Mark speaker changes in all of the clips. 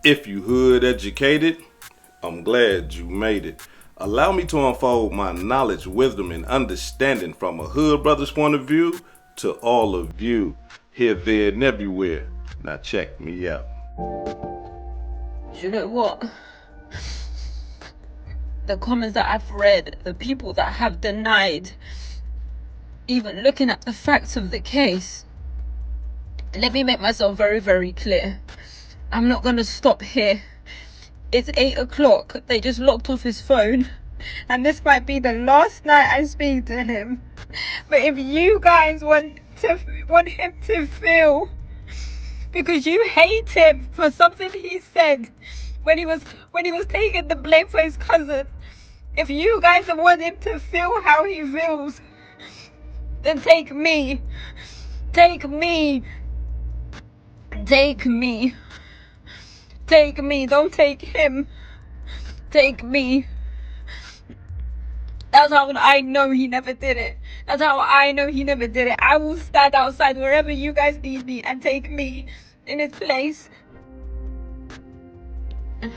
Speaker 1: If you hood educated, I'm glad you made it. Allow me to unfold my knowledge, wisdom, and understanding from a hood brother's point of view to all of you, here, there, and everywhere. Now check me out.
Speaker 2: You know what? The comments that I've read, the people that have denied even looking at the facts of the case, let me make myself very, very clear. I'm not going to stop here. It's 8 o'clock. They just locked off his phone. And this might be the last night I speak to him. But if you guys want him to feel, because you hate him for something he said when he was taking the blame for his cousin, if you guys want him to feel how he feels, then take me. Take me. Take me. Take me. Don't take him. Take me. That's how I know he never did it. That's how I know he never did it. I will stand outside wherever you guys need me and take me in his place.
Speaker 3: The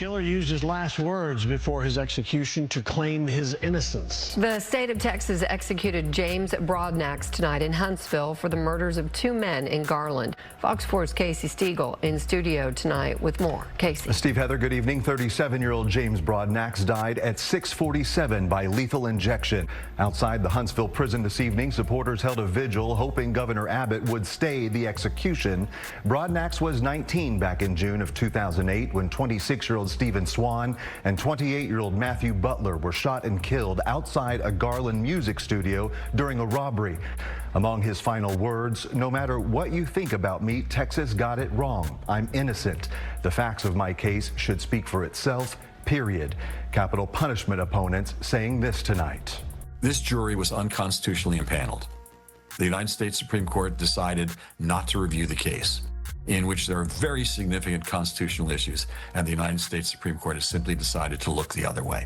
Speaker 3: killer used his last words before his execution to claim his innocence.
Speaker 4: The state of Texas executed James Broadnax tonight in Huntsville for the murders of 2 men in Garland. Fox 4's Casey Stiegel in studio tonight with more. Casey.
Speaker 5: Steve, Heather, good evening. 37-year-old James Broadnax died at 6:47 by lethal injection. Outside the Huntsville prison this evening, supporters held a vigil hoping Governor Abbott would stay the execution. Broadnax was 19 back in June of 2008 when 26-year-old Stephen Swan and 28-year-old Matthew Butler were shot and killed outside a Garland music studio during a robbery. Among his final words, "No matter what you think about me, Texas got it wrong. I'm innocent. The facts of my case should speak for itself, period." Capital punishment opponents saying this tonight.
Speaker 6: This jury was unconstitutionally impaneled. The United States Supreme Court decided not to review the case, in which there are very significant constitutional issues, and the United States Supreme Court has simply decided to look the other way.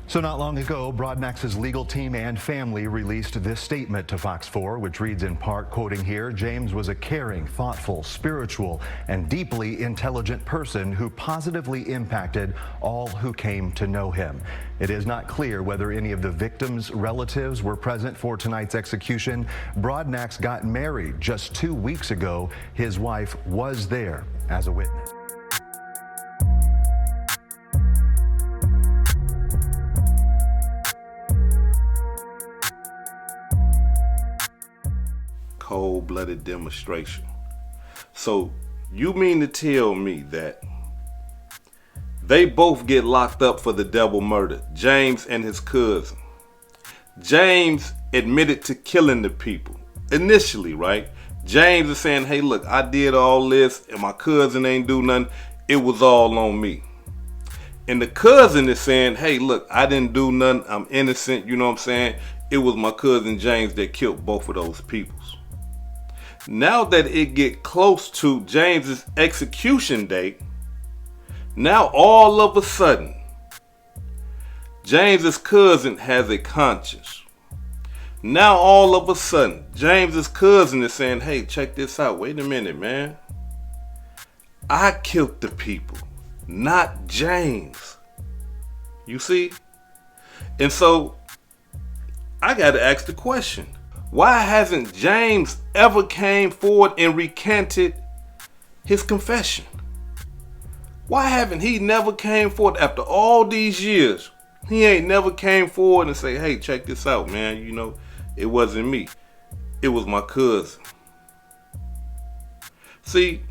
Speaker 5: So not long ago, Broadnax's legal team and family released this statement to Fox 4, which reads in part, quoting here, "James was a caring, thoughtful, spiritual, and deeply intelligent person who positively impacted all who came to know him." It is not clear whether any of the victims' relatives were present for tonight's execution. Broadnax got married just 2 weeks ago. His wife was there as a witness.
Speaker 1: Cold-blooded demonstration. So you mean to tell me that they both get locked up for the double murder, James and his cousin? James admitted to killing the people initially, right? James is saying, hey, look, I did all this and my cousin ain't do nothing. It was all on me. And the cousin is saying, hey, look, I didn't do nothing. I'm innocent. You know what I'm saying? It was my cousin James that killed both of those peoples. Now that it get close to James's execution date, now all of a sudden, James's cousin has a conscience. Now all of a sudden, James's cousin is saying, hey, check this out. Wait a minute, man. I killed the people, not James. You see? And so I got to ask the question. Why hasn't James ever came forward and recanted his confession? Why haven't he never came forward after all these years? He ain't never came forward and say, hey, check this out, man. You know, it wasn't me. It was my cousin. See,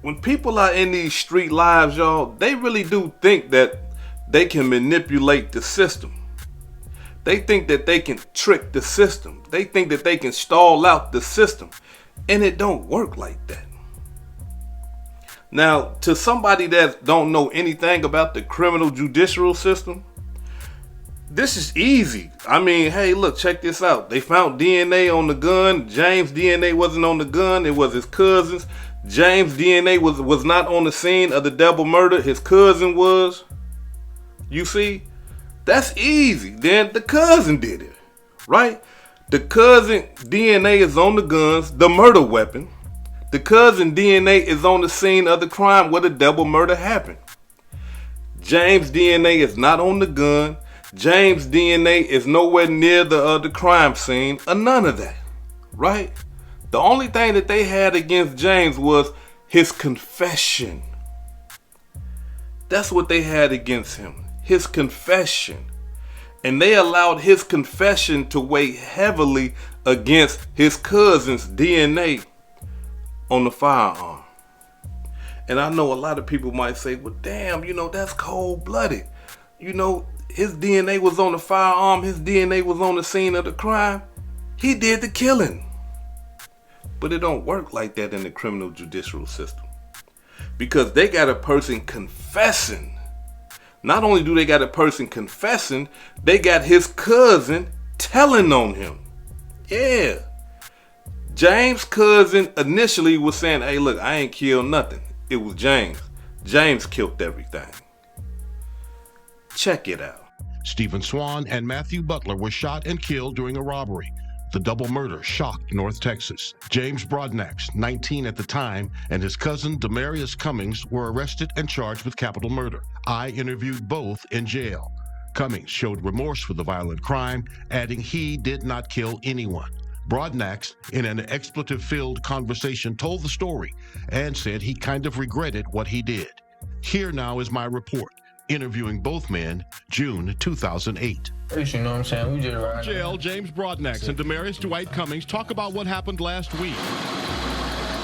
Speaker 1: when people are in these street lives, y'all, they really do think that they can manipulate the system. They think that they can trick the system. They think that they can stall out the system. And it don't work like that. Now, to somebody that don't know anything about the criminal judicial system, this is easy. I mean, hey, look, check this out. They found DNA on the gun. James' DNA wasn't on the gun. It was his cousin's. James' DNA was not on the scene of the double murder. His cousin was. You see? That's easy. Then the cousin did it, right? The cousin DNA is on the guns, the murder weapon. The cousin DNA is on the scene of the crime where the double murder happened. James' DNA is not on the gun. James' DNA is nowhere near the crime scene or none of that, right? The only thing that they had against James was his confession. That's what they had against him, his confession. And they allowed his confession to weigh heavily against his cousin's DNA on the firearm. And I know a lot of people might say, well, damn, that's cold-blooded. His DNA was on the firearm. His DNA was on the scene of the crime. He did the killing. But it don't work like that in the criminal judicial system. Because they got a person confessing. Not only do they got a person confessing, they got his cousin telling on him. Yeah. James' cousin initially was saying, hey, look, I ain't killed nothing. It was James. James killed everything. Check it out.
Speaker 7: Stephen Swan and Matthew Butler were shot and killed during a robbery. The double murder shocked North Texas. James Broadnax, 19 at the time, and his cousin Demarius Cummings were arrested and charged with capital murder. I interviewed both in jail. Cummings showed remorse for the violent crime, adding he did not kill anyone. Broadnax, in an expletive-filled conversation, told the story and said he kind of regretted what he did. Here now is my report, interviewing both men, June 2008.
Speaker 8: You know what I'm saying? We just ride.
Speaker 7: Jail, James Broadnax and Demarius Dwight Cummings talk about what happened last week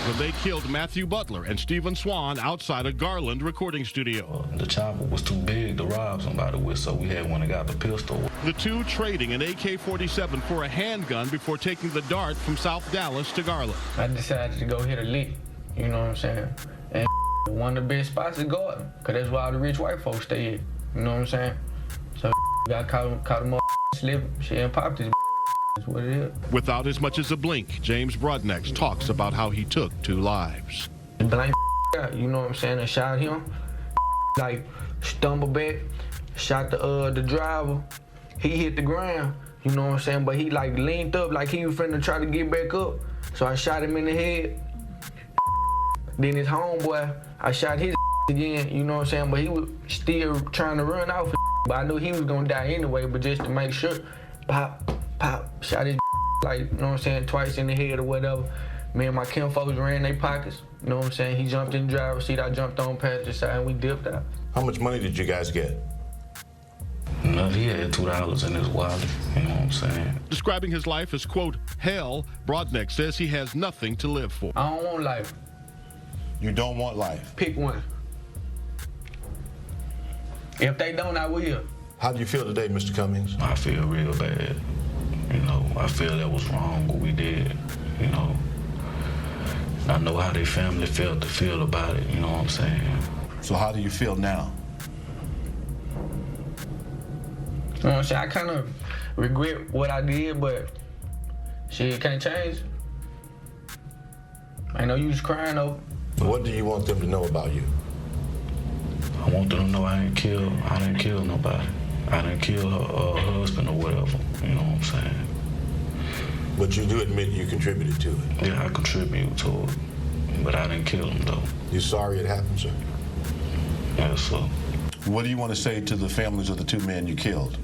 Speaker 7: when they killed Matthew Butler and Stephen Swan outside a Garland recording studio.
Speaker 8: The chopper was too big to rob somebody with, so we had one that got the pistol.
Speaker 7: The two trading an AK-47 for a handgun before taking the dart from South Dallas to Garland.
Speaker 8: I decided to go hit a lick, you know what I'm saying? And one of the best spots is Garland, because that's where all the rich white folks stay at, you know what I'm saying? So got caught him slipping, shit, and popped his is what it is.
Speaker 7: Without as much as a blink, James Broadnax talks about how he took 2 lives.
Speaker 8: Blank out, you know what I'm saying? I shot him, like stumbled back, shot the driver. He hit the ground, you know what I'm saying? But he like leaned up like he was finna try to get back up. So I shot him in the head. Then his homeboy, I shot his again, you know what I'm saying? But he was still trying to run off. But I knew he was gonna die anyway, but just to make sure, pop, shot his like, you know what I'm saying, twice in the head or whatever. Me and my kinfolks ran their pockets, you know what I'm saying? He jumped in the driver's seat, I jumped on passenger side, and we dipped out.
Speaker 9: How much money did you guys get?
Speaker 8: No, he had $2 in his wallet, you know what I'm saying?
Speaker 7: Describing his life as, quote, hell, Broadnax says he has nothing to live for.
Speaker 8: I don't want life.
Speaker 9: You don't want life?
Speaker 8: Pick one. If they don't, I will.
Speaker 9: How do you feel today, Mr. Cummings?
Speaker 8: I feel real bad. You know, I feel that was wrong what we did, you know. I know how their family felt to feel about it, you know what I'm saying?
Speaker 9: So how do you feel now?
Speaker 8: You know what I'm saying? I kind of regret what I did, but shit can't change. Ain't no use crying though.
Speaker 9: What do you want them to know about you?
Speaker 8: I want them to know I didn't kill nobody. I didn't kill her husband or whatever, you know what I'm saying?
Speaker 9: But you do admit you contributed to it?
Speaker 8: Yeah, I contributed to it, but I didn't kill him though.
Speaker 9: You sorry it happened, sir?
Speaker 8: Yes, sir.
Speaker 9: What do you want to say to the families of the 2 men you killed?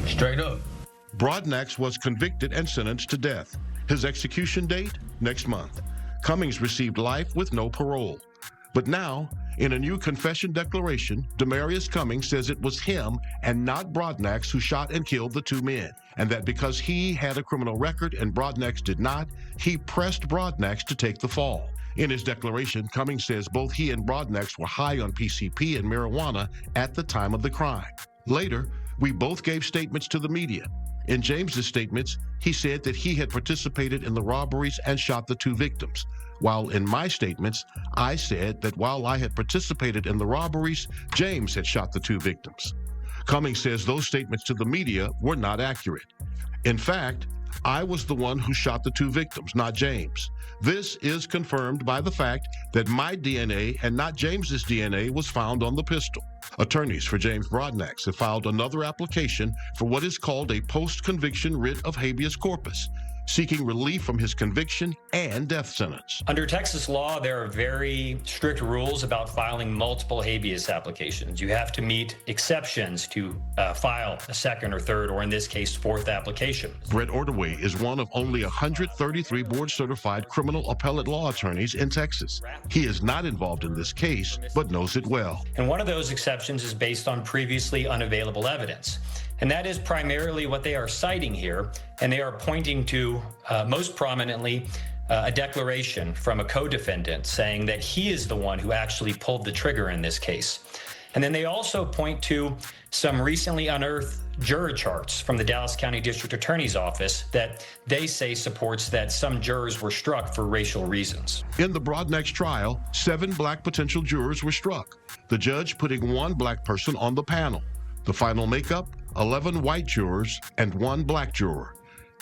Speaker 8: Straight up.
Speaker 7: Broadnax was convicted and sentenced to death. His execution date, next month. Cummings received life with no parole. But now, in a new confession declaration, Demarius Cummings says it was him and not Broadnax who shot and killed the 2 men, and that because he had a criminal record and Broadnax did not, he pressed Broadnax to take the fall. In his declaration, Cummings says both he and Broadnax were high on PCP and marijuana at the time of the crime. Later, we both gave statements to the media. In James's statements, he said that he had participated in the robberies and shot the 2 victims, while in my statements, I said that while I had participated in the robberies, James had shot the 2 victims. Cummings says those statements to the media were not accurate. In fact, I was the one who shot the two victims, not James. This is confirmed by the fact that my DNA and not James's DNA was found on the pistol. Attorneys for James Broadnax have filed another application for what is called a post-conviction writ of habeas corpus, seeking relief from his conviction and death sentence.
Speaker 10: Under Texas law, there are very strict rules about filing multiple habeas applications. You have to meet exceptions to file a second or third, or in this case, fourth application.
Speaker 7: Brett Ordaway is one of only 133 board-certified criminal appellate law attorneys in Texas. He is not involved in this case, but knows it well.
Speaker 10: And one of those exceptions is based on previously unavailable evidence. And that is primarily what they are citing here. And they are pointing to, most prominently, a declaration from a co-defendant saying that he is the one who actually pulled the trigger in this case. And then they also point to some recently unearthed juror charts from the Dallas County District Attorney's Office that they say supports that some jurors were struck for racial reasons.
Speaker 7: In the Broadnax trial, 7 black potential jurors were struck, the judge putting 1 black person on the panel. The final makeup, 11 white jurors and 1 black juror.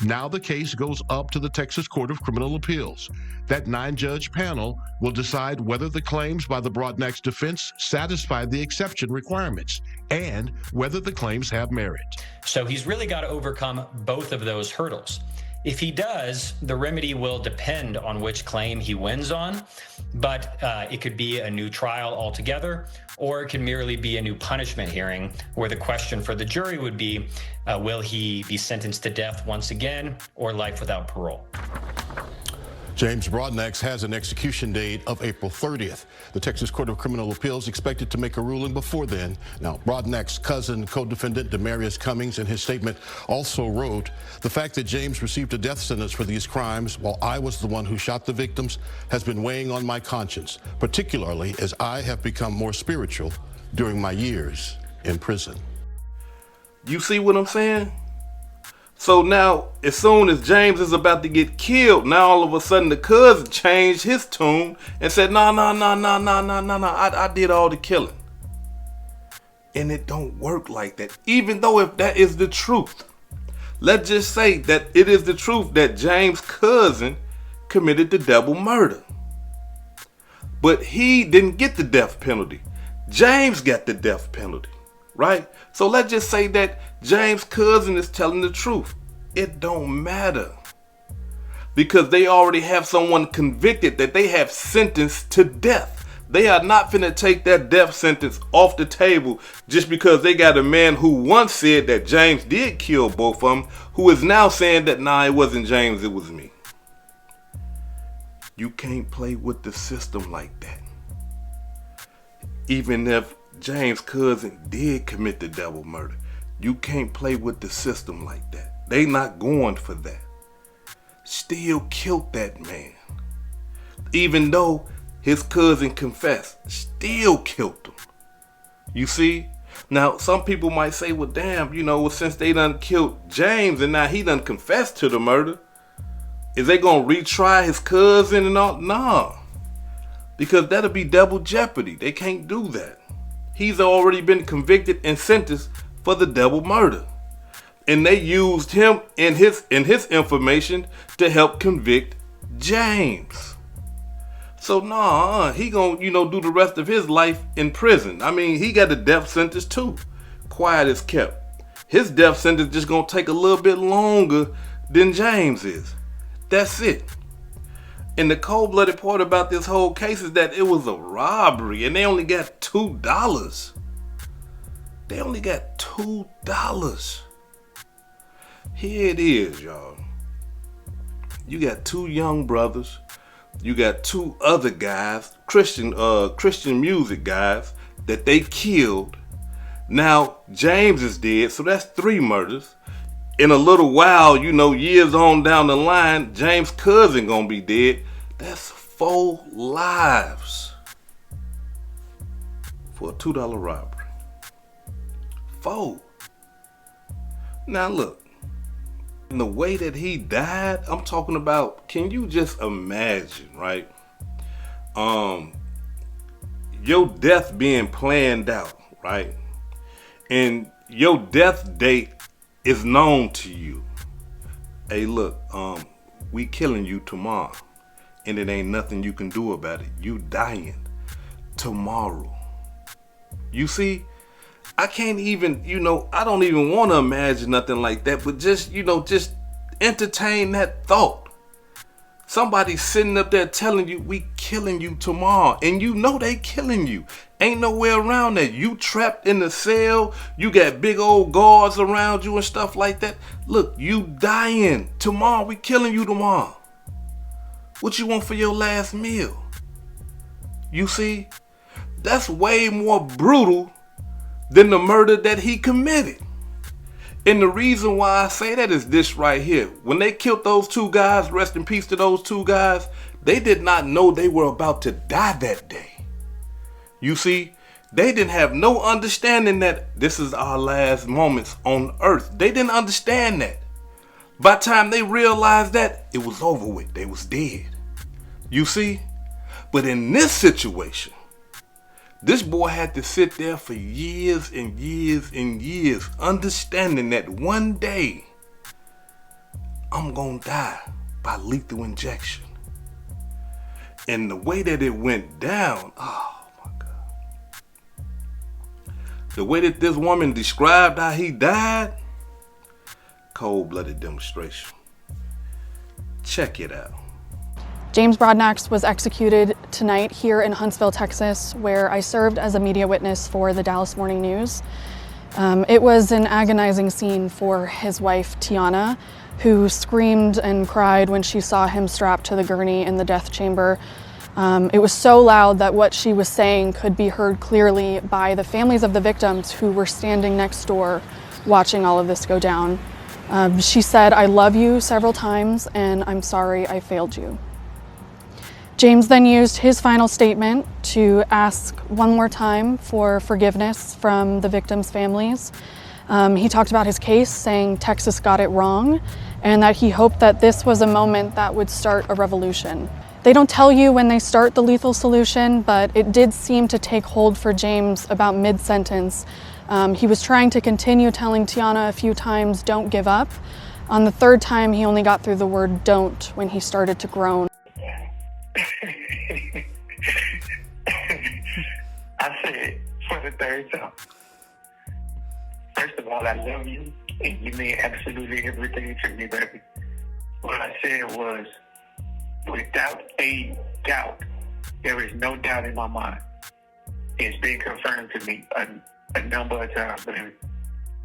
Speaker 7: Now the case goes up to the Texas Court of Criminal Appeals. That 9-judge panel will decide whether the claims by the Broadnax defense satisfy the exception requirements and whether the claims have merit.
Speaker 10: So he's really got to overcome both of those hurdles. If he does, the remedy will depend on which claim he wins on, but it could be a new trial altogether, or it can merely be a new punishment hearing where the question for the jury would be, will he be sentenced to death once again or life without parole?
Speaker 7: James Broadnax has an execution date of April 30th. The Texas Court of Criminal Appeals expected to make a ruling before then. Now, Broadnax's cousin, co-defendant Demarius Cummings, in his statement also wrote, "The fact that James received a death sentence for these crimes while I was the one who shot the victims has been weighing on my conscience, particularly as I have become more spiritual during my years in prison."
Speaker 1: You see what I'm saying? So now, as soon as James is about to get killed, now all of a sudden the cousin changed his tune and said, no, I did all the killing. And it don't work like that. Even though if that is the truth, let's just say that it is the truth that James' cousin committed the double murder. But he didn't get the death penalty. James got the death penalty, right? So let's just say that James' cousin is telling the truth. It don't matter. Because they already have someone convicted that they have sentenced to death. They are not finna take that death sentence off the table just because they got a man who once said that James did kill both of them, who is now saying that, nah, it wasn't James, it was me. You can't play with the system like that. Even if James' cousin did commit the double murder, you can't play with the system like that. They not going for that. Still killed that man. Even though his cousin confessed, still killed him. You see? Now, some people might say, well, damn, since they done killed James and now he done confessed to the murder, is they gonna retry his cousin and all? Nah. Because that'll be double jeopardy. They can't do that. He's already been convicted and sentenced for the double murder. And they used him in his information to help convict James. So he gonna, do the rest of his life in prison. I mean, he got a death sentence too. Quiet as kept. His death sentence just gonna take a little bit longer than James is. That's it. And the cold-blooded part about this whole case is that it was a robbery and they only got $2. They only got $2. Here it is, y'all. You got 2 young brothers. You got 2 other guys, Christian music guys, that they killed. Now, James is dead, so that's 3 murders. In a little while, years on down the line, James' cousin gonna be dead. That's 4 lives for a $2 robbery. 4. Now look, in the way that he died, I'm talking about, can you just imagine, right? Your death being planned out, right? And your death date is known to you. hey, look, we killing you tomorrow, and it ain't nothing you can do about it. You dying tomorrow. You see, I can't even, I don't even want to imagine nothing like that, but just, just entertain that thought. Somebody sitting up there telling you, we killing you tomorrow, and they killing you. Ain't nowhere around that. You trapped in the cell, you got big old guards around you and stuff like that. Look, you dying tomorrow, we killing you tomorrow. What you want for your last meal? You see, that's way more brutal than the murder that he committed. And the reason why I say that is this right here. When they killed those two guys, rest in peace to those two guys, they did not know they were about to die that day. You see, they didn't have no understanding that this is our last moments on earth. They didn't understand that. By the time they realized that, it was over with. They was dead. You see? But in this situation, this boy had to sit there for years and years and years, understanding that one day I'm gonna die by lethal injection. And the way that it went down, oh my God. The way that this woman described how he died, cold-blooded demonstration. Check it out.
Speaker 11: James Broadnax was executed tonight here in Huntsville, Texas, where I served as a media witness for the Dallas Morning News. It was an agonizing scene for his wife, Tiana, who screamed and cried when she saw him strapped to the gurney in the death chamber. It was so loud that what she was saying could be heard clearly by the families of the victims who were standing next door watching all of this go down. She said, "I love you" several times, and "I'm sorry I failed you." James then used his final statement to ask one more time for forgiveness from the victims' families. He talked about his case, saying Texas got it wrong, and that he hoped that this was a moment that would start a revolution. They don't tell you when they start the lethal solution, but it did seem to take hold for James about mid-sentence. He was trying to continue telling Tiana a few times, "Don't give up." On the third time, he only got through the word "don't" when he started to groan.
Speaker 12: I said for the third time, first of all, I love you, and you mean absolutely everything to me, baby. What I said was, without a doubt, there is no doubt in my mind. It's been confirmed to me a number of times, baby.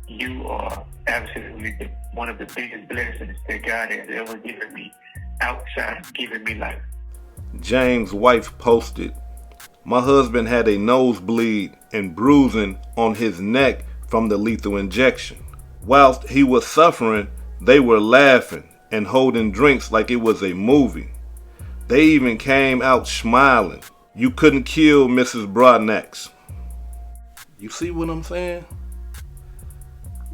Speaker 12: You are absolutely one of the biggest blessings that God has ever given me outside of giving me life.
Speaker 1: James' wife posted, "My husband had a nosebleed and bruising on his neck from the lethal injection. Whilst he was suffering, they were laughing and holding drinks like it was a movie. They even came out smiling. You couldn't kill Mrs. Broadnax." You see what I'm saying?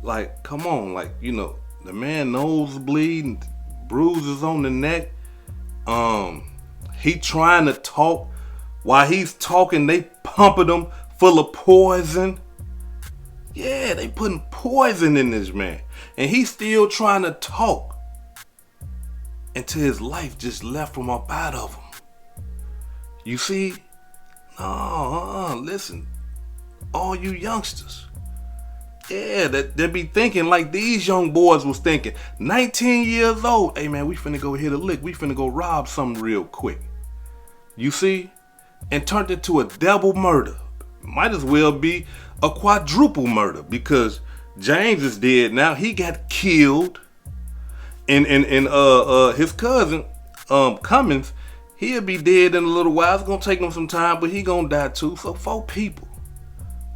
Speaker 1: Like, come on, the man nosebleeding, bruises on the neck. He trying to talk. While he's talking, they pumping him full of poison. Yeah, they putting poison in this man. And he's still trying to talk until his life just left from up out of him. You see? Listen. All you youngsters. Yeah, they be thinking like these young boys was thinking. 19 years old. Hey man, we finna go hit a lick. We finna go rob something real quick. You see? And turned it to a double murder. Might as well be a quadruple murder, because James is dead now. He got killed. And his cousin, Cummins, he'll be dead in a little while. It's gonna take him some time, but he gonna die too. So 4 people.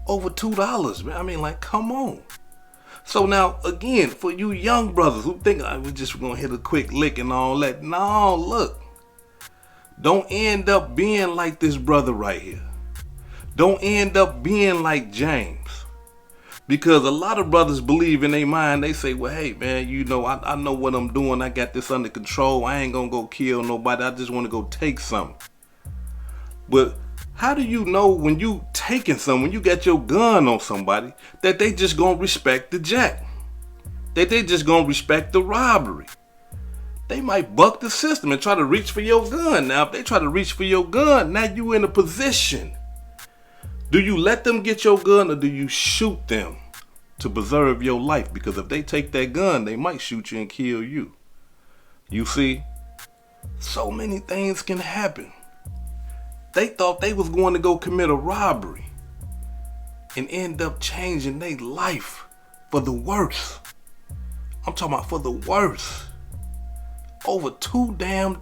Speaker 1: Over $2, man. I mean, come on. So now, again, for you young brothers who think we're just gonna hit a quick lick and all that. No, look. Don't end up being like this brother right here. Don't end up being like James. Because a lot of brothers believe in their mind, they say, well, hey, man, I know what I'm doing. I got this under control. I ain't gonna go kill nobody. I just want to go take something. But how do you know when you taking something, when you got your gun on somebody, that they just gonna respect the jack? That they just gonna respect the robbery? they might buck the system and try to reach for your gun. Now, if they try to reach for your gun, now you in a position. Do you let them get your gun or do you shoot them to preserve your life? Because if they take that gun, they might shoot you and kill you. You see, so many things can happen. They thought they was going to go commit a robbery and end up changing their life for the worse. I'm talking about for the worse. Over $2 damn.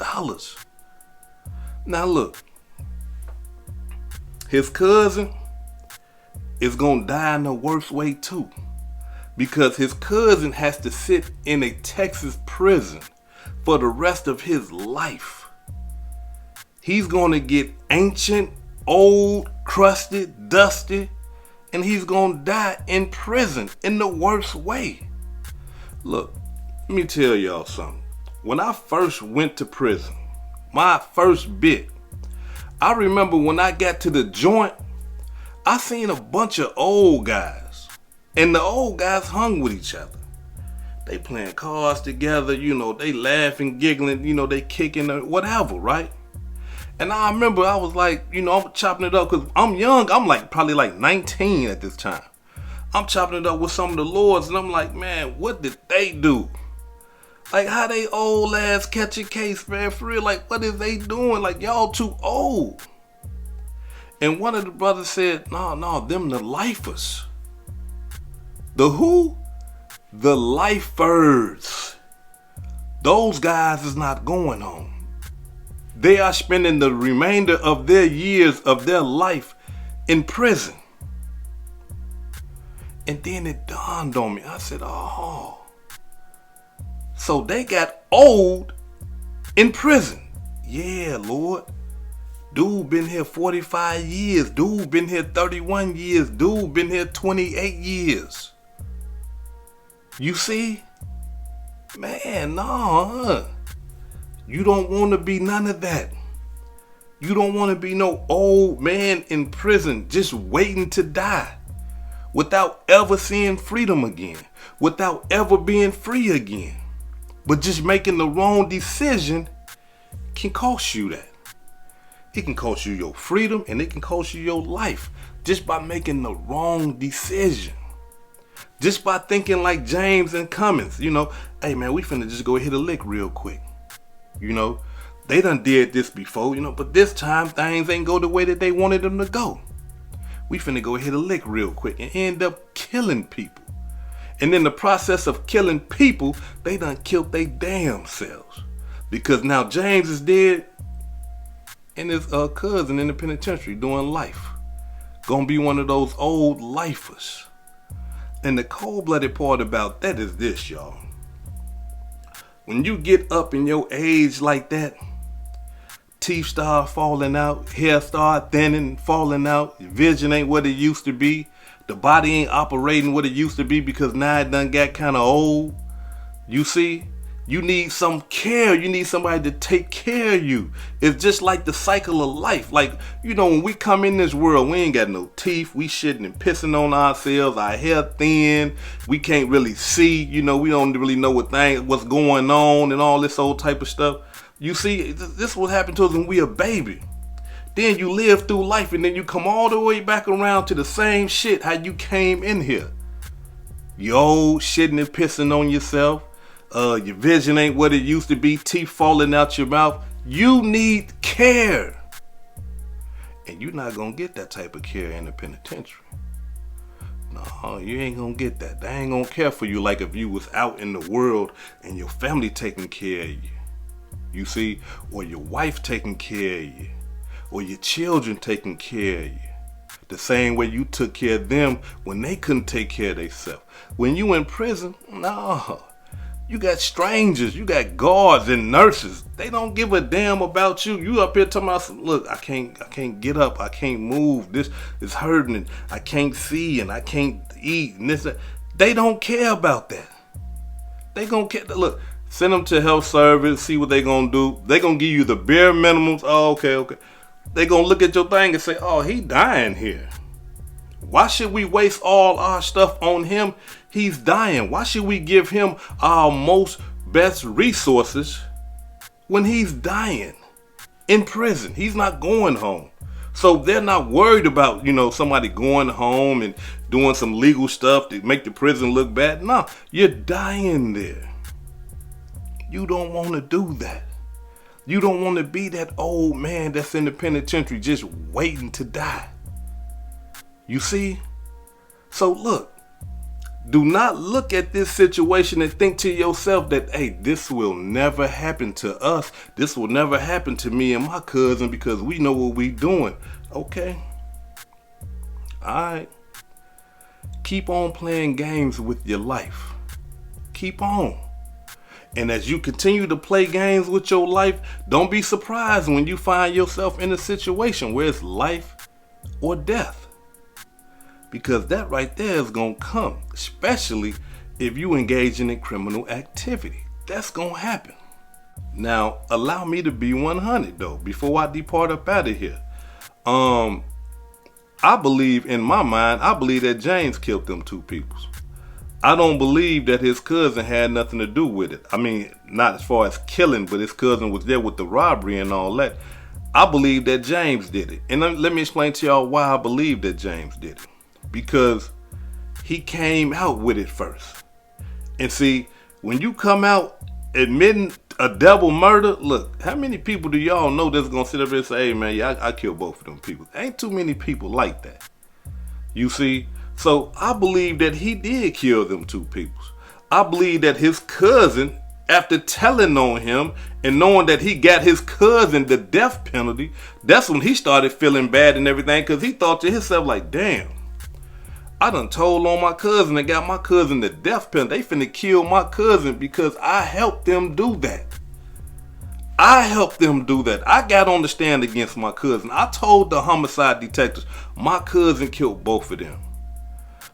Speaker 1: Now look, his cousin is gonna die in the worst way too, because his cousin has to sit in a Texas prison for the rest of his life. He's gonna get ancient, old, crusted, dusty, and he's gonna die in prison in the worst way. Look, let me tell y'all something. When I first went to prison, my first bit, I remember when I got to the joint, I seen a bunch of old guys, and the old guys hung with each other. They playing cards together, you know, they laughing, giggling, you know, they kicking, whatever, right? And I remember I was like, you know, I'm chopping it up because I'm young. I'm like probably like 19 at this time. I'm chopping it up with some of the lords, and I'm like, man, what did they do? Like, how they old ass catch a case, man, for real? Like, what is they doing? Like, y'all too old. And one of the brothers said, no, them the lifers. The who? The lifers. Those guys is not going home. They are spending the remainder of their years of their life in prison. And then it dawned on me. I said, oh. So they got old in prison. Yeah, Lord. Dude been here 45 years. Dude been here 31 years. Dude been here 28 years. You see? Man, no. You don't want to be none of that. You don't want to be no old man in prison just waiting to die without ever seeing freedom again, without ever being free again. But just making the wrong decision can cost you that. It can cost you your freedom and it can cost you your life just by making the wrong decision. Just by thinking like James and Cummins, you know, hey man, we finna just go hit a lick real quick. You know, they done did this before, you know, but this time things ain't go the way that they wanted them to go. We finna go hit a lick real quick and end up killing people. And in the process of killing people, they done killed they damn selves. Because now James is dead and his cousin in the penitentiary doing life. Gonna be one of those old lifers. And the cold-blooded part about that is this, y'all. When you get up in your age like that, teeth start falling out, hair start thinning, falling out, vision ain't what it used to be. The body ain't operating what it used to be because now it done got kind of old. You see, you need some care. You need somebody to take care of you. It's just like the cycle of life. Like, you know, when we come in this world, we ain't got no teeth. We shitting and pissing on ourselves. Our hair thin. We can't really see. You know, we don't really know what's going on and all this old type of stuff. You see, this is what happened to us when we a baby. Then you live through life and then you come all the way back around to the same shit how you came in here. You old, shitting and pissing on yourself. Your vision ain't what it used to be. Teeth falling out your mouth. You need care. And you're not going to get that type of care in the penitentiary. No, you ain't going to get that. They ain't going to care for you like if you was out in the world and your family taking care of you. You see? Or your wife taking care of you. Or your children taking care of you. The same way you took care of them when they couldn't take care of themselves. When you in prison, no. You got strangers, you got guards and nurses. They don't give a damn about you. You up here talking about some, look, I can't get up, I can't move, this is hurting, and I can't see, and I can't eat, and this. They don't care about that. They gonna care. Look, send them to health service, see what they gonna do. They gonna give you the bare minimums. Oh, okay. They gonna look at your thing and say, oh, he dying here. Why should we waste all our stuff on him? He's dying. Why should we give him our most best resources when he's dying in prison? He's not going home. So they're not worried about, somebody going home and doing some legal stuff to make the prison look bad. No, you're dying there. You don't want to do that. You don't want to be that old man that's in the penitentiary just waiting to die. You see? So look, do not look at this situation and think to yourself that, hey, this will never happen to us. This will never happen to me and my cousin because we know what we doing. Okay. All right. Keep on playing games with your life. Keep on. And as you continue to play games with your life, don't be surprised when you find yourself in a situation where it's life or death. Because that right there is going to come, especially if you engage in criminal activity. That's going to happen. Now, allow me to be 100 though, before I depart up out of here. I believe, in my mind, I believe that James killed them two people. I don't believe that his cousin had nothing to do with it. I mean, not as far as killing, but his cousin was there with the robbery and all that. I believe that James did it. And let me explain to y'all why I believe that James did it. Because he came out with it first. And see, when you come out admitting a double murder, look, how many people do y'all know that's gonna sit up there and say, hey man, yeah, I killed both of them people? Ain't too many people like that. You see? So I believe that he did kill them two people. I believe that his cousin, after telling on him and knowing that he got his cousin the death penalty, that's when he started feeling bad and everything, because he thought to himself like, damn, I done told on my cousin and got my cousin the death penalty. They finna kill my cousin because I helped them do that. I helped them do that. I got on the stand against my cousin. I told the homicide detectives my cousin killed both of them.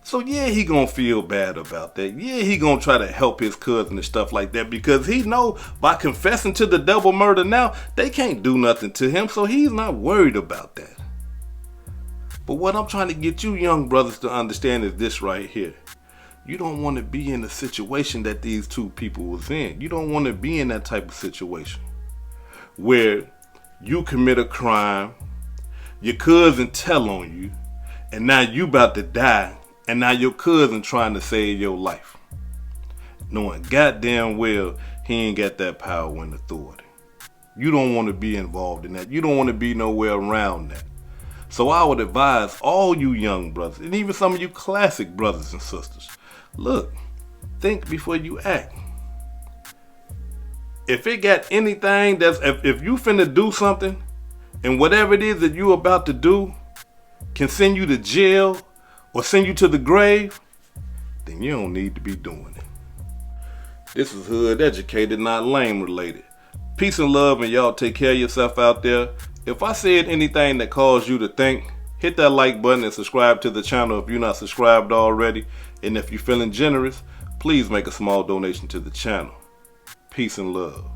Speaker 1: So yeah, he gonna feel bad about that. Yeah, he gonna try to help his cousin and stuff like that, because he know by confessing to the double murder now, they can't do nothing to him, so he's not worried about that. But what I'm trying to get you young brothers to understand is this right here. You don't want to be in the situation that these two people was in. You don't want to be in that type of situation where you commit a crime, your cousin tell on you, and now you about to die, and now your cousin trying to save your life, knowing goddamn well he ain't got that power and authority. You don't want to be involved in that. You don't want to be nowhere around that. So I would advise all you young brothers, and even some of you classic brothers and sisters, look, think before you act. If it got anything that's, if you finna do something, and whatever it is that you about to do can send you to jail or send you to the grave, then you don't need to be doing it. This is Hood Educated, not Lame Related. Peace and love, and y'all take care of yourself out there. If I said anything that caused you to think, hit that like button and subscribe to the channel if you're not subscribed already. And if you're feeling generous, please make a small donation to the channel. Peace and love.